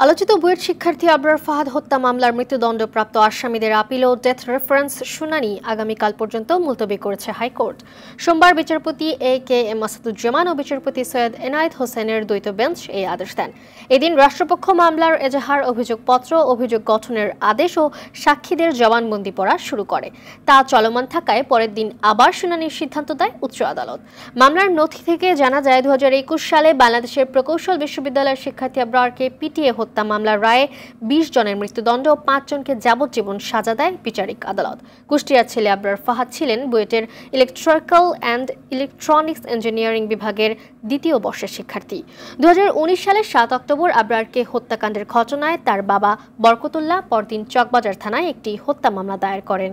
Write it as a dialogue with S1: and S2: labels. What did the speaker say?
S1: আলোচিত বুয়েট শিক্ষার্থী আবরার ফাহাদ হত্যা মামলার মৃত্যুদণ্ডপ্রাপ্ত আসামিদের আপিল ও ডেথ রেফারেন্স শুনানি আগামীকাল পর্যন্ত মুলতবি করেছে হাইকোর্ট। সোমবার বিচারপতি A.K.M. আসাদুজ্জামান ও বিচারপতি সৈয়দ এনায়েত হোসেনের দ্বৈত বেঞ্চ এই আদেশ দেন। এদিন রাষ্ট্রপক্ষ মামলার এজাহার, অভিযোগপত্র, অভিযোগ গঠনের আদেশ ও সাক্ষীদের জবানবন্দি পড়া শুরু করে। তা চলমান থাকায় পরের দিন আবার শুনানির সিদ্ধান্ত দেয় উচ্চ আদালত। মামলার নথি থেকে জানা যায় 2021 সালে বাংলাদেশের প্রকৌশল বিশ্ববিদ্যালয়ের শিক্ষার্থী আবরারকে পিটিয়ে হত্যা মামলার রায়ে 20 জনের মৃত্যুদণ্ড ও 5 জনকে যাবজ্জীবন সাজা দেয় বিচারিক আদালত। কুষ্টিয়ার ছেলে আবরার ফাহাদ ছিলেন বুয়েটের ইলেকট্রিক্যাল অ্যান্ড ইলেকট্রনিক্স ইঞ্জিনিয়ারিং বিভাগের দ্বিতীয় বর্ষের শিক্ষার্থী। 2019 সালের 7 অক্টোবর আবরারকে হত্যাকাণ্ডের ঘটনায় তার বাবা বরকতুল্লাহ পরদিন চকবাজার থানায় একটি হত্যা মামলা দায়ের করেন।